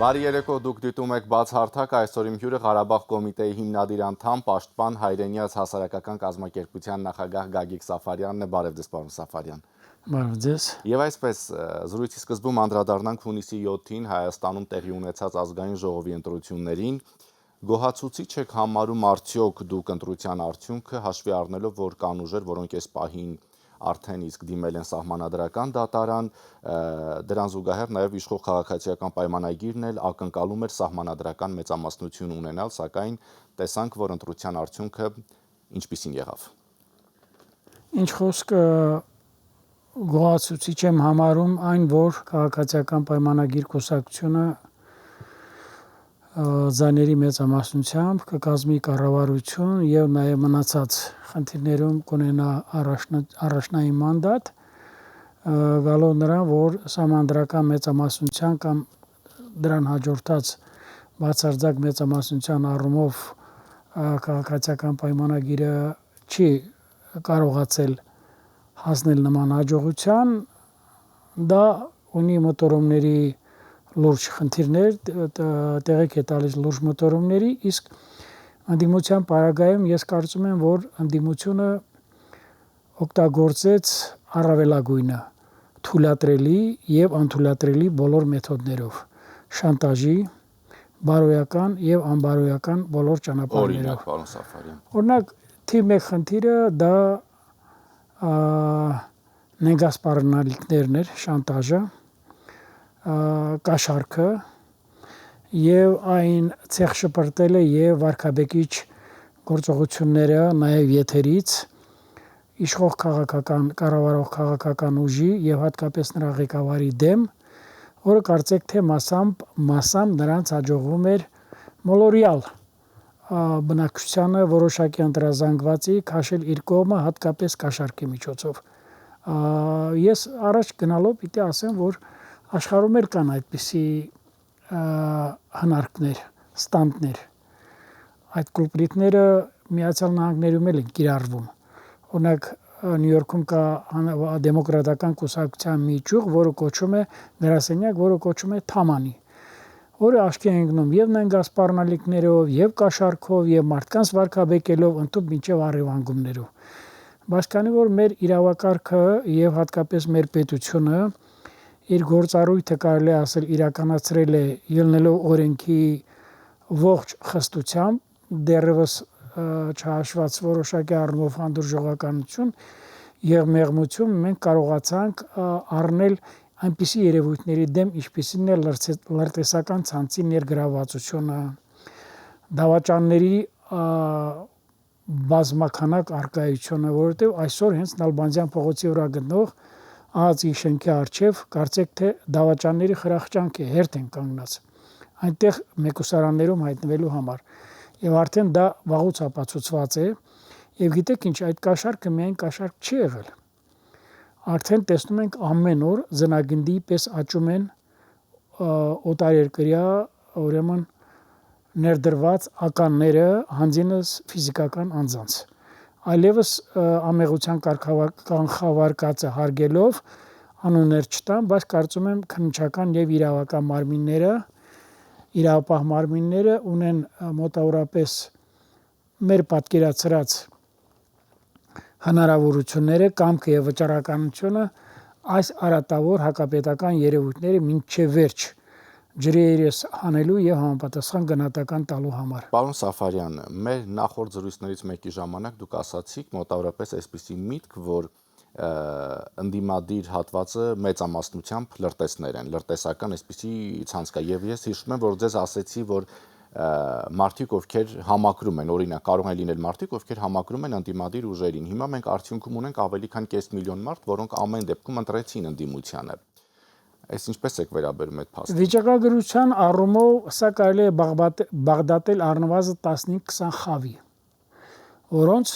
Բարի երեկո, դուք դիտում եք բացհարթակ, այսօր իմ հյուրը Ղարաբաղ կոմիտեի հիմնադիր անդամ, պաշտպան Հայրենիաց հասարակական կազմակերպության նախագահ Գագիկ Սաֆարյանն է, բարև ձեզ պարոն Սաֆարյան։ Բարև ձեզ։ Եվ այսպես, զրույցի սկզբում անդրադառնանք հունիսի 7-ին Հայաստանում տեղի ունեցած ազգային ժողովի ընտրություններին, գոհացուցիչ եք համարում արդյոք դուք ընտրության արդյունքը, հաշվի առնելով, որ կան ուժեր, որոնք այս պահին արդեն իսկ դիմել են սահմանադրական դատարան, դրան զուգահեռ նաև իշխող քաղաքացիական պայմանագիրն էլ ակնկալում էր սահմանադրական մեծամասնություն ունենալ, սակայն տեսանք, որ ընտրության արդյունքը ինչպիսին եղավ։ Ինչ խոսք գոհացուցիչ եմ համարում այն, որ քաղաքացիական պայմանագիր կուսակցությունը ձայների մեծամասնությամբ կկազմի կառավարություն եւ նաեւ մնացած խնդիրներում կունենա առաջնային մանդատ, գալով նրան, որ սահմանադրական մեծամասնության կամ դրան հաջորդած բացարձակ մեծամասնության առումով քաղաքացիական պայմանագիրը չի կարողացել հասնել նման հաջողության, դա ունի մոտորումների լուրջ խնդիրներ, տեղեկ է տալիս լուրջ մոտորումների, իսկ ընդդիմության պարագայում ես կարծում եմ, որ ընդդիմությունը օգտագործեց առավելագույնը թույլատրելի եւ անթույլատրելի բոլոր մեթոդներով, շանտաժի, բարոյական եւ անբարոյական բոլոր ճանապարհներով։ Օրինակ, պարոն Սաֆարյան։ Օրինակ, թիվ 1 խնդիրը դա նենգասպառնալիքներն էր, շանտաժը, կաշառքը եւ այն ցեղ շպրտելը եւ վարքաբեկիչ գործողությունները նաեւ եթերից իշխող քաղաքական կառավարող քաղաքական ուժի եւ հատկապես նրա ղեկավարի դեմ, որը կարծեք թե մասամբ նրանց հաջողվում էր մոլորյալ բնակչությանը որոշակի ընտրազանգվածի քաշել իր կողմը, հատկապես կաշառքի միջոցով։ Ես առաջ գնալով պիտի ասեմ, որ աշխարհում էլ կան այդպիսի հնարքներ, ստանդներ։ Այդ կուլպրիտները Միացյալ Նահանգներում էլ են կիրառվում։ Օրինակ Նյու Յորքում կա դեմոկրատական կուսակցության մի ճյուղ, որը կոչվում է գրասենյակ, որը կոչվում է Թամանի, որը աչքի է ընկնում եւ նենգասպառնալիքներով, եւ կաշառքով, եւ մարդկանց վարքաբեկելով, ընդհանուր մինչեւ առևանգումներով։ Բայց քանի որ մեր իրավակարգը եւ հատկապես մեր պետությունը իր գործառույթը կարելի ասել իրականացրել է ելնելով օրենքի ողջ խստությամբ, դեռևս չհաշված որոշակի առումով հանդուրժողականություն եւ մեղմություն, մենք կարողացանք առնել այնպիսի երևույթների դեմ, ինչպիսին է լրտեսական ցանցի ներգրավվածությունը, դավաճանների բազմաքանակ արկայությունը, որովհետեւ այսօր հենց Նալբանդյան փողոցի վրա գտնող ԱԱԾ-ի շենքի առջև կարծեք թե դավաճանների խրախճանք է, հերթ են կանգնած այնտեղ մեկուսարաններում հայտնվելու համար եւ արդեն դա վաղուց ապացուցված է եւ գիտեք ինչ, այդ կաշառքը միայն կաշառք չի եղել, արդեն տեսնում ենք ամեն օր ձնագնդի պես աճում են օտարերկրյա ուրեմն ներդրված ականները հանձինս ֆիզիկական անձանց, այլևս ամեղության կանխավարկածը հարգելով անուններ չտամ, բայց կարծում եմ քննչական եւ իրավական մարմինները, իրավապահ մարմինները ունեն մոտավորապես մեր պատկերացրած հնարավորությունները, կամքը եւ վճռականությունը այս արատավոր հակապետական երևույթները մինչեւ վերջ ջրերես հանելու եւ համապատասխան գնահատական տալու համար։ Պարոն Սաֆարյան, մեր նախորդ զրույցներից մեկի ժամանակ դուք ասացիք մոտավորապես այսպիսի միտք, որ ընդդիմադիր հատվածը մեծամասնությամբ լրտեսներ են, լրտեսական այսպիսի ցանց կա եւ ես հիշում եմ, որ ձեզ ասեցի, որ մարդիկ ովքեր համակրում են, օրինակ կարող են լինել մարդիկ, ովքեր համակրում են ընդդիմադիր ուժերին։ Հիմա մենք արդյունքում ունենք ավելի քան 500,000 մարդ, որոնք ամեն դեպքում ընտրեցին ընդդիմությանը։ Այս ինչպես եք վերաբերում այդ փաստին։ Վիճակագրության առումով սա կարելի է բաղդատել առնվազն 15-20 խավի, որոնց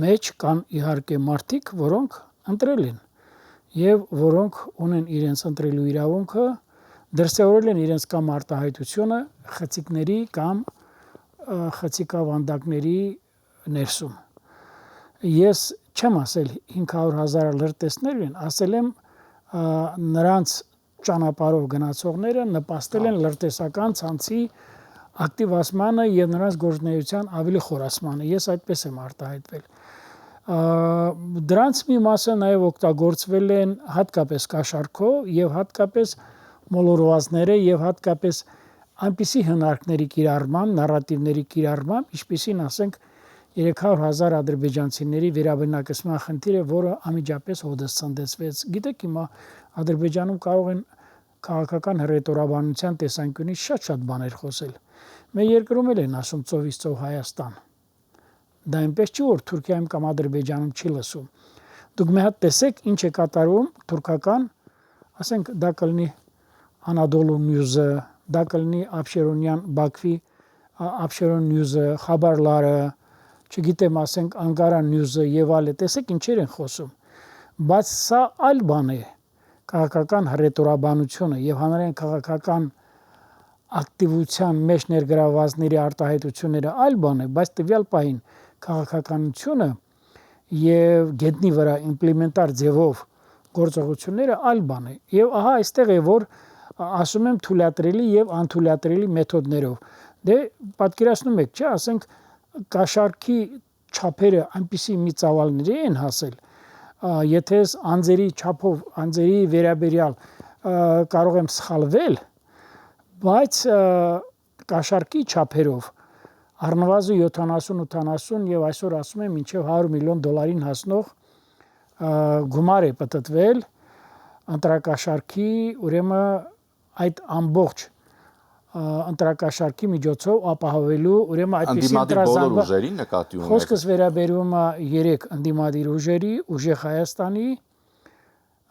մեջ կան իհարկե մարդիկ, որոնք ընտրել են եւ որոնք ունեն իրենց ընտրելու իրավունքը, դրսեւորել են իրենց կամ արտահայտությունը խցիկների կամ խցիկավանդակների ներսում։ Ես չեմ ասել 500,000 լրտեսներ են, ասել եմ նրանց ճանապարհով գնացողները նպաստել են լրտեսական ցանցի ակտիվացմանը եւ նրանց գործունեության ավելի խորացմանը։ Ես այդպես եմ արտահայտվել։ Դրանց մի մասը նաև օգտագործվել են հատկապես կաշառքով եւ հատկապես մոլորվածները եւ հատկապես այնպիսի հնարքների կիրառման, նարատիվների կիրառման, ինչպիսին ասենք 300,000 ադրբեջանցիների վերաբնակեցման խնդիրը, որը անմիջապես հոդս ցնդեցվեց։ Գիտեք, հիմա Ադրբեջանում կարող են քաղաքական հռետորաբանության տեսանկյունից շատ բաներ խոսել։ Մեր երկրում էլ են ասում ծովից ծով Հայաստան։ Դա այնպես չի, որ Թուրքիայում կամ Ադրբեջանում չի լսում։ Դուք մի հատ տեսեք, ինչ է կատարում թուրքական, ասենք դա կլինի Anadolu News-ը, դա կլինի Abşeronyan Bakvi, Abşeron News-ը, Xabarlar-ը, չգիտեմ, ասենք Ankara News-ը եւ այլը, տեսեք ինչեր են խոսում։ Բայց սա այլ բան է, քաղաքական հռետորաբանությունը եւ հանրային քաղաքական ակտիվության մեջ ներգրավվածների արտահայտությունները այլ բան է, բայց տվյալ պահին քաղաքականությունը եւ գետնի վրա իմպլեմենտար ձևով գործողությունները այլ բան է։ Եվ ահա այստեղ է, որ ասում եմ թույլատրելի եւ անթույլատրելի մեթոդներով։ Դե պատկերացնում եք, չէ, ասենք կաշառքի չափերը այնպիսի մի ծավալների են հասել, եթե անձերի չափով, անձերի վերաբերյալ կարող եմ սխալվել, բայց կաշառքի չափերով առնվազն 70-80 եւ այսօր ասում եմ մինչեւ $100 միլիոն հասնող գումար է պատտվել ընտրակաշառքի, ուրեմն այդ ամբողջ ընտրակաշառքի միջոցով ապահովելու, ուրեմն այդպիսի բոլոր ուժերի նկատի ունեք։ Խոսքս վերաբերում է 3 ընդդիմադիր ուժերի՝ Ուժեղ Հայաստանի,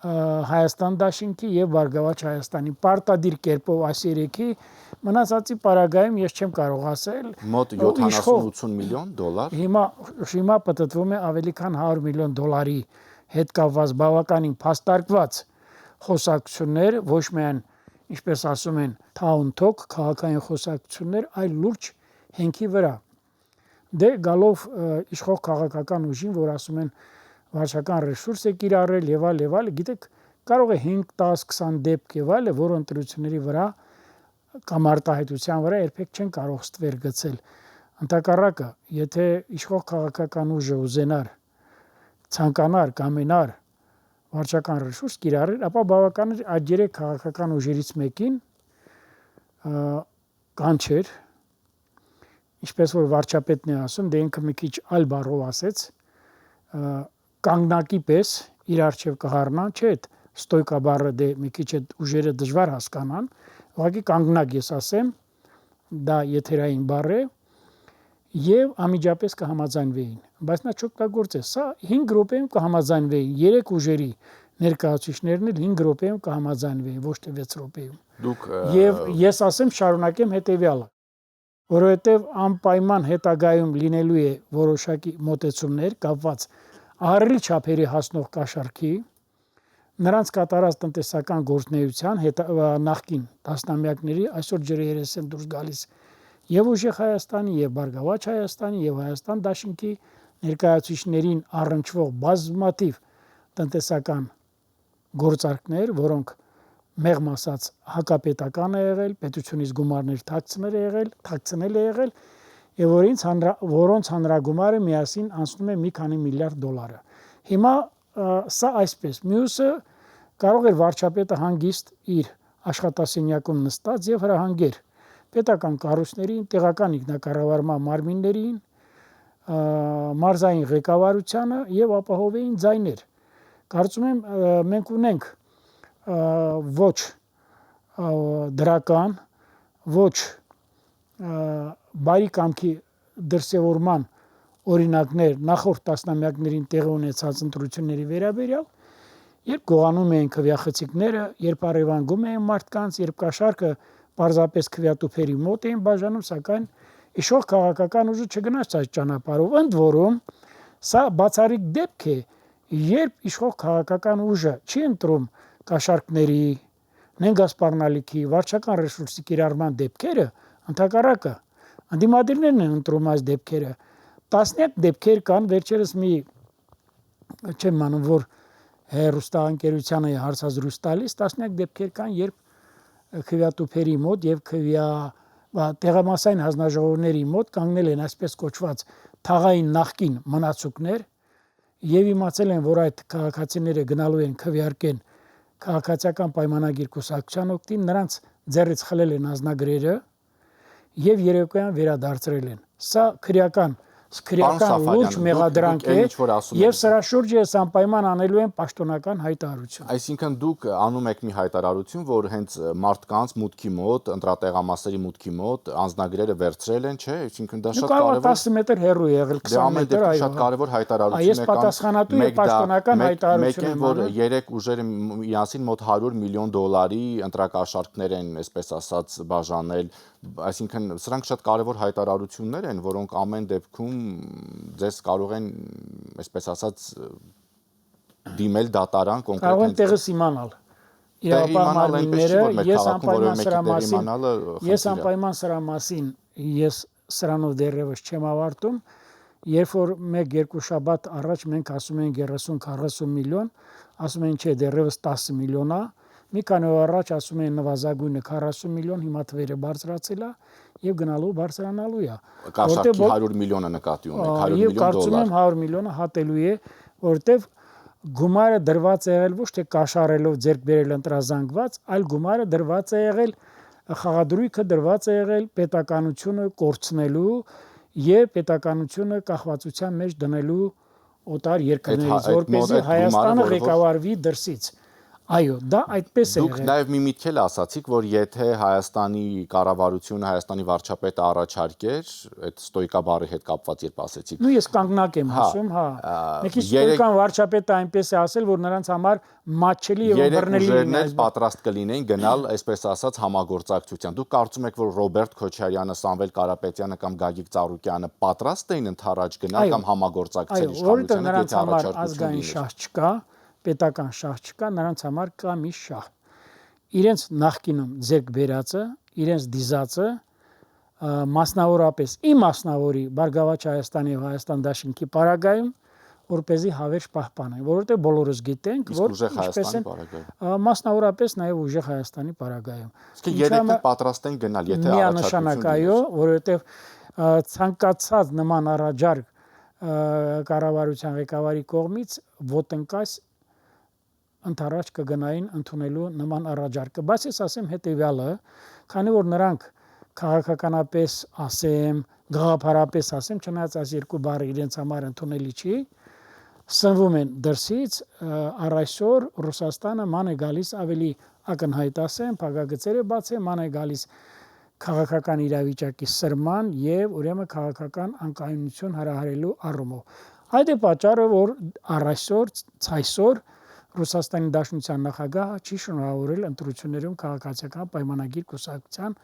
Հայաստան Դաշինքի եւ Բարգավաճ Հայաստանի։ Պարտադիր կերպով այս 3-ի մնացածի պարագայում ես չեմ կարող ասել։ Մոտ 70-80 միլիոն դոլար։ Հիմա պատտվում է ավելի քան $100 միլիոն հետ կապված բավականին փաստարկված խոսակցություններ, ոչ միայն ինչպես ասում են town talk, քաղաքային խոսակցություններ, այլ լուրջ հենքի վրա։ Դե գալով իշխող քաղաքական ուժին, որ ասում են վարչական ռեսուրս է կիրառել եւ այլ, գիտեք, կարող է 5, 10, 20 դեպք եւ այլը, որ ընտրությունների վրա կամ արտահայտության վրա երբեք չեն կարող ստվեր գցել։ Ընդհակառակը, եթե իշխող քաղաքական ուժը ուզենար, ցանկանար, կամենար վարչական ռեսուրս կիրառել, ապա բավական է այդ 3 քաղաքական ուժերից մեկին կանչեր, ինչպես որ վարչապետն է ասում, դե ինքը մի քիչ այլ բառով ասեց, կանգնակի պես իր արչև կհառնան, չէ, այդ ստոյկա բառը դե մի քիչ այդ ուժերը դժվար հասկանան, ուղղակի կանգնակ ես ասեմ, դա եթերային բառ է եւ անմիջապես կհամաձայնվեին, բայց նա չօգտագործեց, սա 5 րոպեում կհամաձայնվեին, 3 ուժերի ներկայացուցիչներն էլ 5 րոպեում կհամաձայնվեին, ոչ թե 6 րոպեում։ Դուք Եվ ես ասեմ շարունակեմ հետեւյալը, որովհետեւ անպայման հետագայում լինելու է որոշակի մոտեցումներ կապված ահռելի չափերի հասնող կաշառքի, նրանց կատարած տնտեսական գործունեության նախկին տասնամյակների այսօր ջրերես են դուրս գալիս եւ Ուժեղ Հայաստանի, եւ Բարգավաճ Հայաստանի, եւ Հայաստան Դաշինքի ներկայացուցիչներին առնչվող բազմաթիվ տնտեսական գործարքներ, որոնք մեղմ ասած հակապետական է եղել, պետությունից գումարներ թաքցնել է եղել, եւ որոնց հանրագումարը միասին անցնում է մի քանի միլիարդ $։ Հիմա սա այսպես, մյուսը կարող էր վարչապետը հանգիստ իր աշխատասենյակում նստած եւ հրահանգեր պետական կառույցներին, տեղական ինքնակառավարման մարմիններին, մարզային ղեկավարությանը եւ ապահովեին ձայներ։ Կարծում եմ մենք ունենք ոչ դրական, ոչ բարի կամքի դրսևորման օրինակներ նախորդ տասնամյակներին տեղի ունեցած ընտրությունների վերաբերյալ, երբ գողանում էին քվեախցիկները, երբ առևանգում էին մարդկանց, երբ կաշառքը պարզապես քվեատուփերի մոտ էին բաժանում, սակայն իշխող քաղաքական ուժը չգնաց այս ճանապարհով։ Ընդ որում, սա բացառիկ դեպք է, երբ իշխող քաղաքական ուժը չի ընտրում կաշառքների, նենգասպառնալիքի, վարչական ռեսուրսի կիրառման դեպքերը, ընդհակառակը ընդդիմադիրներն են ընտրում այս դեպքերը։ Տասնյակ դեպքեր կան, վերջերս մի չեմ անում, որ հեռուստաընկերությանը հարցազրույց տալիս, տասնյակ դեպքեր կան, երբ քվեատուփերի մոտ եւ տեղամասային հանձնաժողովների մոտ կանգնել են այսպես կոչված թաղային նախկին մնացուկներ եւ իմացել են, որ այդ քաղաքացիները գնալու են քվեարկեն քաղաքացիական պայմանագիր կուսակցության օգտին, նրանց ձեռից խլել են անձնագրերը եւ երեկոյան վերադարձրել են։ Սա քրեական լուրջ մեղադրանք է եւ սրա շուրջը ես անպայման անելու եմ պաշտոնական հայտարարություն։ Այսինքն դուք անում եք մի հայտարարություն, որ հենց մարդկանց մուտքի մոտ, ընտրատեղամասերի մուտքի մոտ անձնագրերը վերցրել են, չէ՞, այսինքն դա շատ կարևոր 10 մետր հեռու է եղել, 20 մետր, այո, շատ կարևոր հայտարարություն է։ Ես պատասխանատու եմ պաշտոնական հայտարարություն եմ որ երեք ուժերը միասին մոտ $100 միլիոն ընտրակաշառքներ են, այսպես ասած, բաժանել, այսինքն սրանք շատ կարևոր հայտարարություններ են, որոնք ամեն դեպքում ձեզ կարող են, այսպես ասած, դիմել դատարան կոնկրետ կարող են տեղս իմանալ իրավապահ մարմինները, ես անպայման սրա մասին ես սրանով դեռևս չեմ ավարտում, երբ որ 1-2 շաբաթ առաջ մենք ասում ենք 30-40 միլիոն, ասում են չէ, դեռևս 10 միլիոն է, մի քանի օր առաջ ասում են նվազագույնը 40 միլիոն, հիմա թվերը բարձրացել է եւ գնալու բարձրանալու է։ Կաշառքի 100 միլիոնը նկատի ունեք, $100 միլիոն։ Եվ կարծում եմ 100 միլիոնը հատելու է, որովհետեւ գումարը դրված է եղել ոչ թե կաշառելով ձեռք բերել ընտրազանգված, այլ գումարը դրված է եղել խաղադրույքը դրված է եղել պետականությունը կորցնելու եւ պետականությունը կախվածության մեջ դնելու օտար երկրներից, որպեսզի Հայաստանը ղեկավարվի դրսից։ Այո, դա այդպես է եղել։ Դուք նաև մի միտք էլ ասացիք, որ եթե Հայաստանի կառավարությունը, Հայաստանի վարչապետը առաջարկեր, այդ ստոյկա բառի հետ կապված երբ ասեցիք։ Ես կանգնակ եմ ասում, հա։ Մեկի ստոյկան վարչապետը այնպես է ասել, որ նրանց համար մատչելի եւ բռնելի է։ Երեք պատրաստ կլինեն գնալ, այսպես ասած, համագործակցության։ Դուք կարծում եք, որ Ռոբերտ Քոչարյանը, Սամվել Կարապետյանը կամ Գագիկ Ծառուկյանը պատրաստ էին ընդառաջ գնալ կամ համագործակցել իշխանությանը, եթե առաջարկություն չկա, պետական շահ չկա, նրանց համար կա մի շահ։ Իրենց նախկինում ձեռք բերածը, իրենց դիզածը, մասնավորապես ի մասնավորի Բարգավաճ Հայաստանի եւ Հայաստան Դաշնքի պարագայում, որպեսզի հավերժ պահպանեն, որովհետեւ բոլորս գիտենք, որ ինչպես են մասնավորապես նաեւ ուժեղ Հայաստանի պարագայում։ Իսկ երեքը պատրաստ են գնալ, եթե առաջարկություն այո, որովհետեւ ցանկացած նման առաջարկ կառավարության ղեկավարի կողմից ոտնկայս ընդառաջ կգնային ընդունելու նման առաջարկը, բայց ես ասեմ հետեւյալը, քանի որ նրանք քաղաքականապես ասեմ, գաղափարապես ասեմ, չնայած այս երկու բառը իրենց համար ընդունելի չի, սնվում են դրսից, առ այսօր Ռուսաստանը ման է գալիս ավելի ակնհայտ ասեմ, փակագծերը բացեմ, ման է գալիս քաղաքական իրավիճակի սրման եւ ուրեմն քաղաքական անկայունություն հրահրելու առումով։ Այդ է պատճառը, որ առ այսօր Ռուսաստանի Դաշնության նախագահը չի շնորհավորել ընտրություններում քաղաքացիական պայմանագիր կուսակցության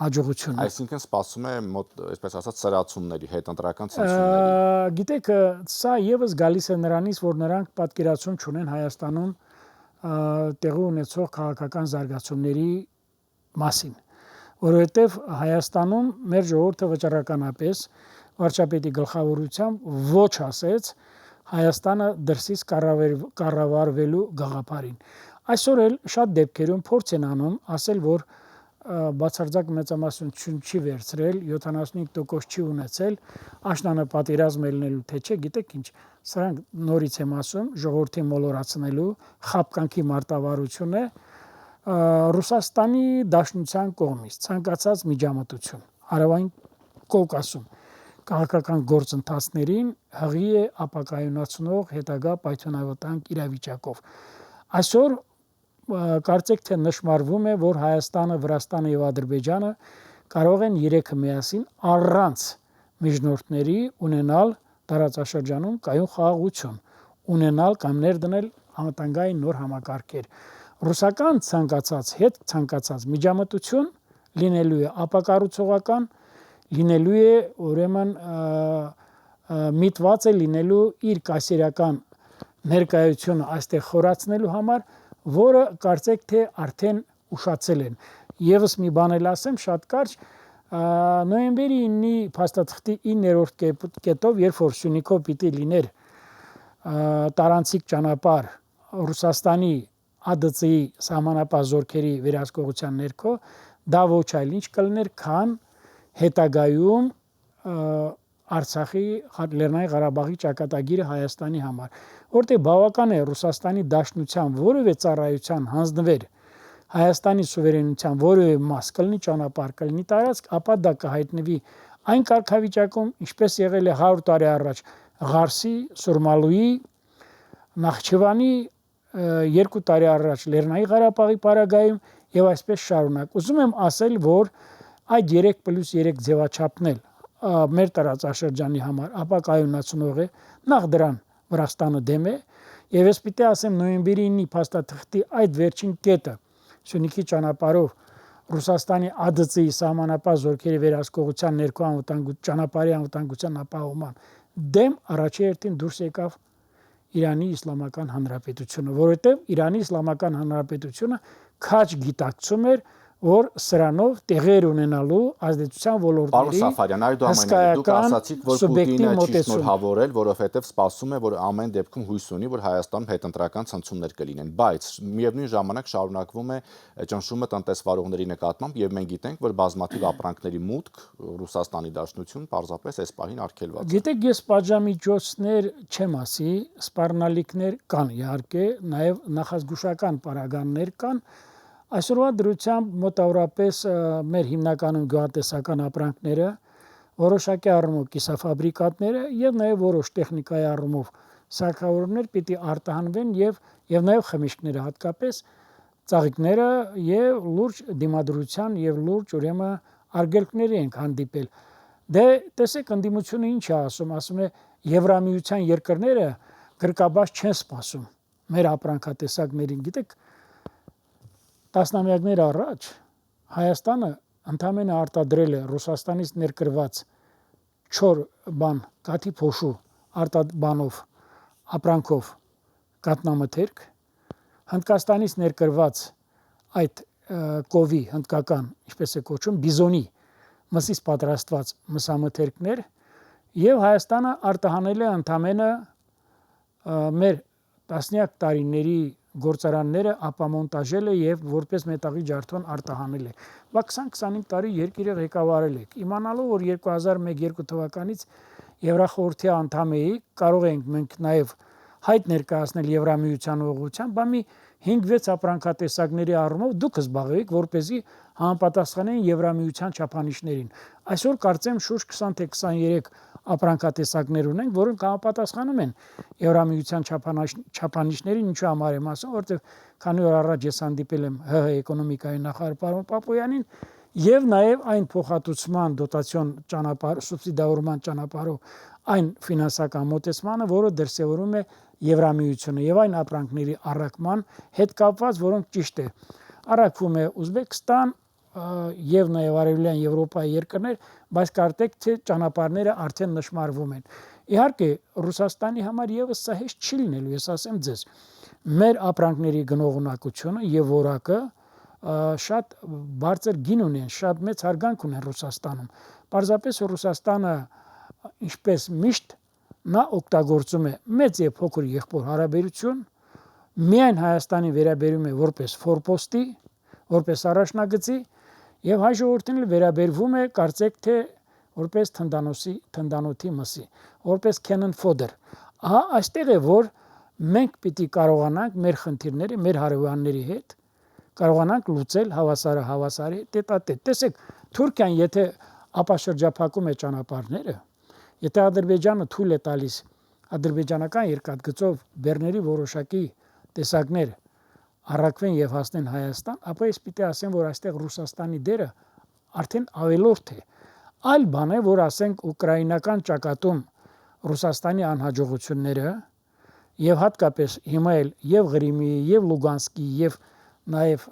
հաջողությունը։ Այսինքն սպասում է մոտ, այսպես ասած, սրացումների, հետընտրական ցնցումների։ Գիտեք, սա եւս գալիս է նրանից, որ նրանք պատկերացում չունեն Հայաստանում տեղի ունեցող քաղաքական զարգացումների մասին, որովհետեւ Հայաստանում մեր ժողովուրդը վճռականապես վարչապետի գլխավորությամբ ոչ ասեց Հայաստանը դրսից կառավարվելու գաղափարին։ Այսօր էլ շատ դեպքերում փորձ են անում ասել, որ բացարձակ մեծամասնություն չի վերցրել, 75% չի ունեցել, աշնանը պատերազմ ելնելու թե չէ, գիտեք ինչ, սրանք նորից եմ ասում, ժողովրդին մոլորացնելու խաբկանքի մարտավարություն է Ռուսաստանի Դաշնության կողմից ցանկացած միջամտություն Հարավային Կովկասում քաղաքական գործընթացներին հղի է ապակայունացնող հետագա պայթյունավտանգ իրավիճակով։ Այսօր կարծեք թե նշмарվում է, որ Հայաստանը, Վրաստանը եւ Ադրբեջանը կարող են երեքը միասին առանց միջնորդների ունենալ տարածաշրջանում կայուն խաղաղություն, ունենալ կամ ներդնել անվտանգային նոր համակարգեր։ Ռուսական ցանկացած միջամտություն լինելու է ապակառուցողական, լինելու է ուրեմն միտված է լինելու իր կայսերական ներկայությունը այստեղ խորացնելու համար, որը կարծեք թե արդեն ուշացել են։ Եվս մի բան էլ ասեմ շատ կարճ, նոյեմբերի 9-ի փաստաթղթի 9-րդ կետով, երբ որ Սյունիքով պիտի լիներ տարանցիկ ճանապարհ Ռուսաստանի ԱԴՑ-ի սահմանապահ զորքերի վերահսկողության ներքո դա ոչ այլ ինչ կլներ, քան հետագայում Արցախի Լեռնային Ղարաբաղի ճակատագիրը Հայաստանի համար, որտեղ բավական է Ռուսաստանի Դաշնության որևէ ծառայության հանձնվեր Հայաստանի սուվերենության որևէ մաս կլինի ճանապարհ, կլինի տարածք, ապա դա կհայտնվի այն կարգավիճակում, ինչպես եղել է 100 տարի առաջ Ղարսի, Սուրմալուի, Նախճիվանի, 2 տարի առաջ Լեռնային Ղարաբաղի պարագայում եւ այսպես շարունակ։ Ուզում եմ ասել, որ այդ 3+3 ձևաչափն էլ մեր տարածաշրջանի համար ապակայունացնող է, նախ դրան Վրաստանը դեմ է, եւ ես պիտի ասեմ նոյեմբերի 9-ի փաստաթղթի այդ վերջին կետը Սյունիքի ճանապարհով Ռուսաստանի ԱԴՑ-ի սահմանապահ զորքերի վերահսկողության ներքո ճանապարհի անվտանգության ապահովման դեմ առաջի հերթին դուրս եկավ Իրանի Իսլամական Հանրապետությունը, որովհետև Իրանի Իսլամական Հանրապետությունը քաջ գիտակցում էր, որ սրանով տեղեր ունենալու ազդեցության ոլորտների Պարոն Սաֆարյան, այո, դուք ասացիք, որ Պուտինը չի շնորհավորել, որովհետև սպասում է, որ ամեն դեպքում հույս ունի, որ Հայաստանում հետընտրական ցնցումներ կլինեն, բայց միևնույն ժամանակ շարունակվում է ճնշումը տնտեսվարողների նկատմամբ եւ մենք գիտենք, որ բազմաթիվ ապրանքների մուտք Ռուսաստանի Դաշնություն պարզապես այս պահին արգելված է։ Գիտեք, ես պատժամիջոցներ չեմ ասի, սպառնալիքներ կան իհարկե, նաեւ նախազգուշական պարագաներ կան։ Այսօրվա դրությամբ մոտավորապես մեր հիմնականում գյուղատնտեսական ապրանքները, որոշակի առումով կիսաֆաբրիկատները եւ նաեւ որոշ տեխնիկայի առումով սարքավորումներ պիտի արտահանվեն եւ նաեւ խմիչքները, հատկապես ծաղիկները եւ լուրջ դիմադրության եւ լուրջ ուրեմն արգելքների ենք հանդիպել։ Դե տեսեք ընդդիմությունը ինչ է ասում է Եվրամիության երկրները գրկաբաց չեն սպասում մեր ապրանքատեսակներին, գիտեք, տասնամյակներ առաջ Հայաստանը ընդամենը արտադրել է Ռուսաստանից ներկրված 4 կաթի փոշու արտաբանով ապրանքով կատնամթերք, Հնդկաստանից ներկրված այդ կովի հնդկական, ինչպես է կոչում, բիզոնի մսից պատրաստված մսամթերքներ եւ Հայաստանը արտահանել է ընդամենը մեր տասնյակ տարիների գործարանները ապամոնտաժել է եւ որպես մետաղի ջարդոն արտահանել է։ Բա 20-25 տարի երկիրը ղեկավարել եք։ Իմանալով, որ 2001-2 թվականից Եվրախորհրդի անդամ էի, կարող ենք մենք նաեւ հայտ ներկայացնել Եվրամիության ուղղությամբ, բա մի 5-6 ապրանքատեսակների առումով դուք զբաղվեք, որպեսզի համապատասխանեն Եվրամիության չափանիշներին։ Այսօր կարծեմ շուրջ 20 թե 23 ապրանքատեսակներ ունենք, որոնք համապատասխանում են Եվրամիության չափանիշներին, ինչու համար եմ ասում, որովհետև քանի օր առաջ ես հանդիպել եմ ՀՀ էկոնոմիկայի նախարար պարոն Պապոյանին եւ նաեւ այն փոխհատուցման դոտացիոն ճանապարհ, սուբսիդավորման ճանապարհով այն ֆինանսական մոտեցմանը, որը դրսևորում է Եվրամիությունը եւ այն ապրանքների առաքման հետ կապված, որոնք ճիշտ է առաքվում է Ուզբեկստան եւ նաեւ Արևելյան Եվրոպայի երկրներ, բայց կարծեք թե ճանապարհները արդեն նշмарվում են։ Իհարկե Ռուսաստանի համար եւս սա հեշտ չի լինելու, ես ասեմ ձեզ։ Մեր ապրանքների գնողունակությունը եւ որակը շատ բարձր գին ունեն, շատ մեծ հարգանք ունեն Ռուսաստանում։ Պարզապես Ռուսաստանը ինչպես միշտ նա օգտագործում է մեծ եւ փոքր եղբոր հարաբերություն, միայն Հայաստանի վերաբերում է որպես ֆորպոստի, որպես առաջնագծի եւ հայ ժողովրդին էլ վերաբերվում է, կարծեք թե որպես թնդանոթի մսի, որպես cannon fodder։ Ահա այստեղ է, որ մենք պիտի կարողանանք մեր խնդիրները մեր հարևանների հետ կարողանանք լուծել հավասարի տետատետ։ Տեսեք, Թուրքիան եթե ապաշրջափակում է ճանապարհները, եթե Ադրբեջանը թույլ է տալիս ադրբեջանական երկաթգծով բեռների որոշակի տեսակներ առաքվեն եւ հասնեն Հայաստան, ապա ես պիտի ասեմ, որ այստեղ Ռուսաստանի դերը արդեն ավելորդ է։ Այլ բան է, որ ասենք ուկրաինական ճակատում Ռուսաստանի անհաջողությունները եւ հատկապես հիմա էլ եւ Ղրիմի, եւ Լուգանսկի, եւ նաեւ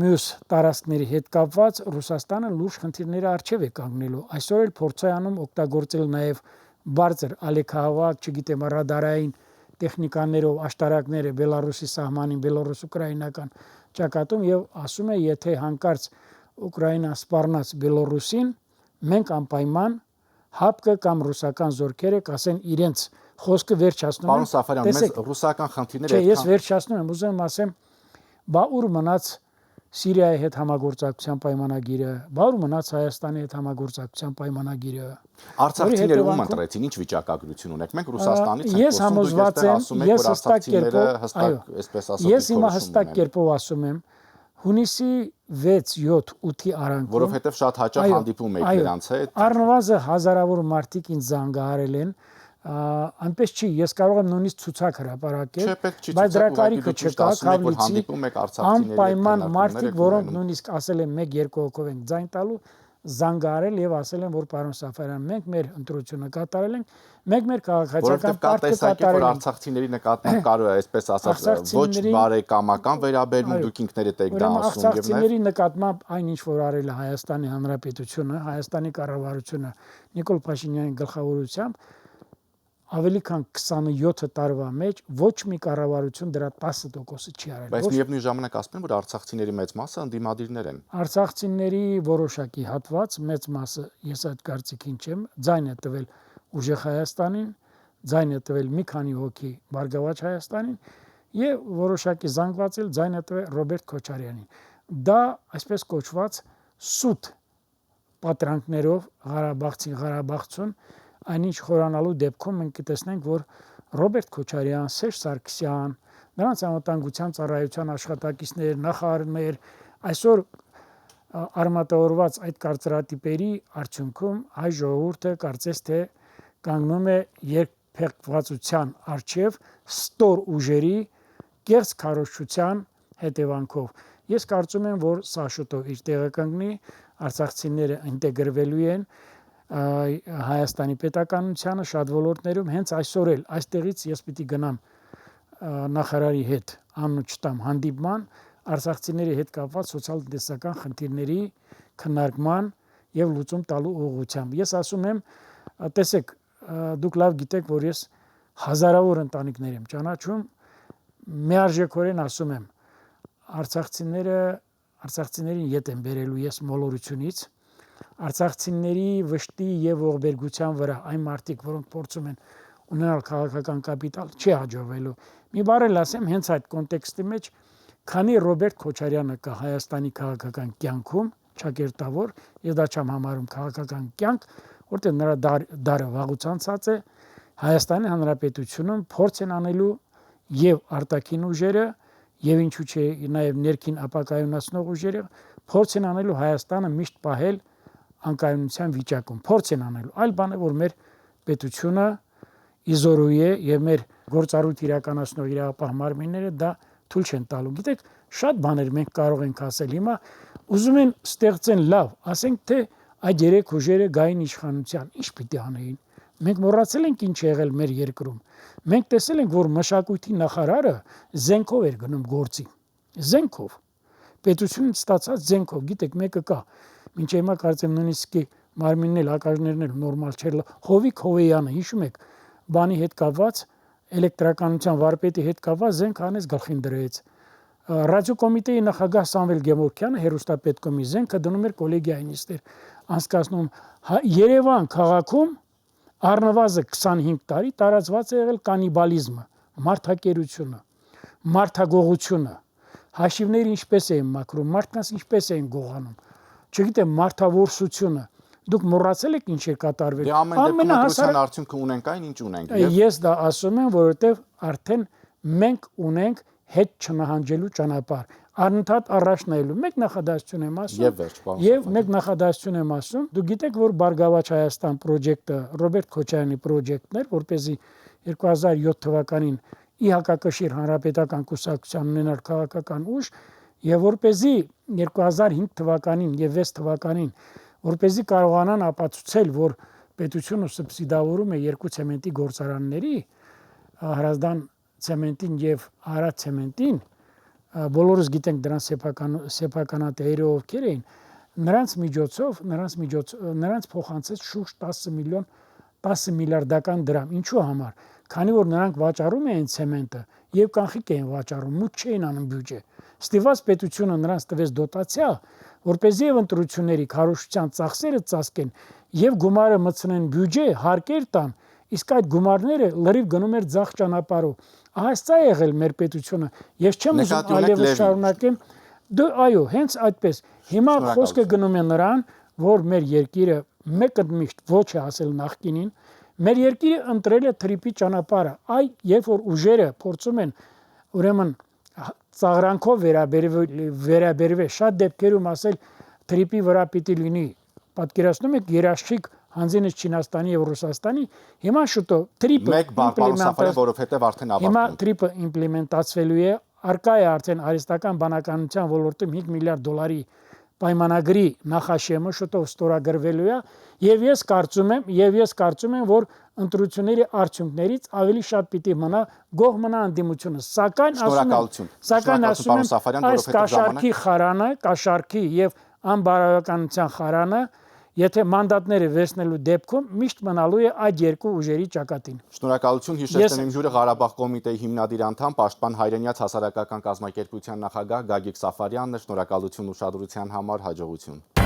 մյուս տարածքների հետ կապված Ռուսաստանը լուրջ խնդիրների առջև է կանգնելու։ Այսօր էլ փորձ է անում օգտագործել նաեւ բարձր ալեքահավաք, չգիտեմ, ռադարային տեխնիկաներով աշտարակները Բելարուսի սահմանին, Բելարուս-ուկրաինական ճակատում եւ ասում է, եթե հանկարծ Ուկրաինան սպառնաց Բելարուսին, մենք անպայման ՀԱՊԿ կամ ռուսական զորքերը կասեն իրենց խոսքը վերջացնում են։ Պարոն Սաֆարյան, մեզ ռուսական խնդիրները չէ, ես վերջացնում եմ, ուզում եմ ասեմ, բա ուր մնաց Սիրիայի հետ համագործակցության պայմանագիրը, բա ուր մնաց Հայաստանի հետ համագործակցության պայմանագիրը։ Արցախցիները ում ընտրեցին, ինչ վիճակագրություն ունեք։ Մենք Ռուսաստանից ենք ես համոզված եմ, ես հստակ կերպով, այսպես ասած, ես հիմա հստակ կերպով ասում եմ, հունիսի 6, 7, 8-ի արանքում, որովհետև շատ հաճախ հանդիպում եք նրանց հետ։ Առնվազն հազարավոր մարդիկ ինձ զանգահարել են, այնպես չի, ես կարող եմ նույնիսկ ցուցակ հրապարակել, բայց դրա կարիքը չկա, քավլիցի անպայման մարդիկ, որոնք նույնիսկ ասել են 1-2 հոգով ենք ձայն տալու, զանգահարել եւ ասել են, որ պարոն Սաֆարյան, մենք մեր ընտրությունը կատարել ենք, մենք մեր քաղաքացիական պարտքը կատարել ենք։ Արցախցիների նկատմամբ կարող է այսպես ասած ոչ բարեկամական վերաբերում, դուք ինքներդ եք դա ասում եւ նաեւ արցախցիների նկատմամբ այն ինչ որ արել է Հայաստանի Հանրապետությունը, Հայաստանի կառավարությունը Նիկոլ Փաշինյանի գլխավորությամբ ավելի քան 27 տարվա մեջ ոչ մի կառավարություն դրա 10%-ը չի արել։ Բայց միևնույն ժամանակ ասում են, որ արցախցիների մեծ մասը ընդդիմադիրներ են։ Արցախցիների որոշակի հատված, մեծ մասը, ես այդ կարծիքին չեմ, ձայն է տվել ուժեղ Հայաստանին, ձայն է տվել մի քանի հոգի Բարգավաճ Հայաստանին եւ որոշակի զանգված էլ ձայն է տվել Ռոբերտ Քոչարյանին։ Դա այսպես կոչված սուտ պատրանքներով Ղարաբաղցուն այնինչ խորանալու դեպքում մենք կտեսնենք, որ Ռոբերտ Քոչարյան, Սերժ Սարգսյան, նրանց անվտանգության ծառայության աշխատակիցներ, նախարարներ, այսօր արմատավորված այդ կարծրատիպերի արդյունքում հայ ժողովուրդը կարծես թե կանգնում է երկփեղկվածության առջև ստոր ուժերի կեղծ քարոզչության հետևանքով։ Ես կարծում եմ, որ սա շուտով իր տեղը կանգնի, արցախցիները ինտեգրվելու են Հայաստանի պետականությանը շատ ոլորտներում, հենց այսօր էլ այստեղից ես պիտի գնամ նախարարի հետ անունը չտամ հանդիպման արցախցիների հետ կապված սոցիալ-տնտեսական խնդիրների քննարկման եւ լուծում տալու ուղղությամբ։ Ես ասում եմ, տեսեք, դուք լավ գիտեք, որ ես հազարավոր ընտանիքներ եմ ճանաչում, միարժեքորեն ասում եմ, արցախցիներին ետ եմ բերելու ես մոլորությունից, արցախցիների վշտի եւ ողբերգության վրա այն մարդիկ, որոնք փորձում են ունենալ քաղաքական կապիտալ, չի հաջողվելու։ Մի բառ էլ ասեմ, հենց այդ կոնտեքստի մեջ, քանի Ռոբերտ Քոչարյանը կա Հայաստանի քաղաքական կյանքում, ճակերտավոր, ես դա չեմ համարում քաղաքական կյանք, որտեղ նրա դարը վաղուց անցած է, Հայաստանի Հանրապետությունում փորձ են անելու եւ արտաքին ուժերը եւ ինչու՞ չէ նաեւ ներքին ապակայունացնող ուժերը փորձ են անելու Հայաստանը միշտ պահել անկայունության վիճակում, փորձ են անելու։ Այլ բան է, որ մեր պետությունը իզորու է եւ մեր գործառույթ իրականացնող իրավապահ մարմինները դա թույլ չեն տալու։ Գիտեք, շատ բաներ մենք կարող ենք ասել հիմա, ուզում են ստեղծեն լավ, ասենք թե այդ երեք ուժերը գային իշխանության, ինչ պիտի անեին։ Մենք մոռացել ենք ինչ եղել մեր երկրում։ Մենք տեսել ենք, որ մշակույթի նախարարը զենքով էր գնում գործի։ Զենքով։ Պետությունից ստացած զենքով, գիտեք, մեկը կա։ Մինչ հիմա կարծեմ նույնիսկ մարմինն էլ ակաժներն էլ նորմալ չէր։ Հովիկ Հովեյանը, հիշում եք, բանի հետ կապված, էլեկտրականության վարպետի հետ կապված զենք անեց գլխին դրեց։ Ռադիոկոմիտեի նախագահ Սամվել Գեմորքյանը հերոստապետկոմի զենքը դնում էր կոլեգիայի նիստեր անցկացնում։ Երևան քաղաքում առնվազն 25 տարի տարածված է եղել կանիբալիզմը, մարդակերությունը, մարդագողությունը, հաշիվները ինչպես էին մաքրում, մարդկանց ինչպես էին գողանում, չգիտեմ, մարդավորսությունը, դուք մոռացել եք ինչ է կատարվել։ Դե ամեն դեպքում արդյունքը ունենք այն, ինչ ունենք։ Ես դա ասում եմ, որովհետև արդեն մենք ունենք հետ չնահանջելու ճանապարհ, անընդհատ առաջ նայելու։ Մեկ նախադասություն եմ ասում։ Եվ մեկ նախադասություն եմ ասում։ Դուք գիտեք, որ Բարգավաճ Հայաստան պրոջեկտը Ռոբերտ Քոչարյանի պրոջեկտն էր, որպեսզի 2007 թվականին ի հակակշիռ հանրապետական կուսակցության ունենալ քաղաքական ուժ, եւ որպեսզի 2005 թվականին եւ 6 թվականին որպեսզի կարողանան ապացուցել, որ պետությունը սուբսիդավորում է երկու ցեմենտի գործարանների, Հրազդան ցեմենտին եւ Արադ ցեմենտին, բոլորս գիտենք դրանց սեփականատերերը ովքեր էին, նրանց փոխանցեց շուրջ 10 միլիարդական դրամ։ Ինչու համար։ Քանի որ նրանք վաճառում էին ցեմենտը եւ կանխիկ էին վաճառում, մուտք չէին անում բյուջե։ Ստիված պետությունը նրանց տվեց դոտացիա, որպեսզի եւ ընտրությունների քարոշչության ծախսերը ծածկեն եւ գումարը մտցնեն բյուջե, հարկեր տան, իսկ այդ գումարները լրիվ գնում էր ձախ ճանապարհով։ Ահա սա է եղել մեր պետությունը։ Ես չեմ ուզում այլևս շարունակեմ։ Այո, հենց այդպես։ Հիմա խոսքը գնում է նրան, որ մեր երկիրը մեկը միշտ ոչ է ասել նախկինին, մեր երկիրը ընտրել է թրիպի ճանապարհը։ Այ երբ որ ուժերը փորձում են ուրեմն ծաղրանքով վերաբերվել շատ դեպքերում ասել թրիպի վրա պիտի լինի, պատկերացնում եք երաշխիք հանձինս Չինաստանի եւ Ռուսաստանի, հիմա շուտով թրիպը մեկ բառ, որովհետեւ արդեն ավարտվում։ Հիմա թրիպը իմպլեմենտացվելու է, արկա է արդեն արհեստական բանականության ոլորտում 5 միլիարդ դոլարի պայմանագրի նախաշեմը շուտով ստորագրվելու է եւ ես կարծում եմ, որ ընտրությունների արդյունքներից ավելի շատ պիտի մնա գոհ մնա ընդդիմությունը, սակայն ասում եմ այս կաշառքի խարանը, կաշառքի եւ անբարոյականության խարանը, եթե մանդատները վերցնելու դեպքում միշտ մնալու է այդ երկու ուժերի ճակատին։ Շնորհակալություն, հիշեցնեմ իմ հյուրը Ղարաբաղ կոմիտեի հիմնադիր անդամ, պաշտպան Հայրենյաց հասարակական կազմակերպության նախագահ Գագիկ Սաֆարյանն է, շնորհակալություն ուշադրության համար, հաջողություն։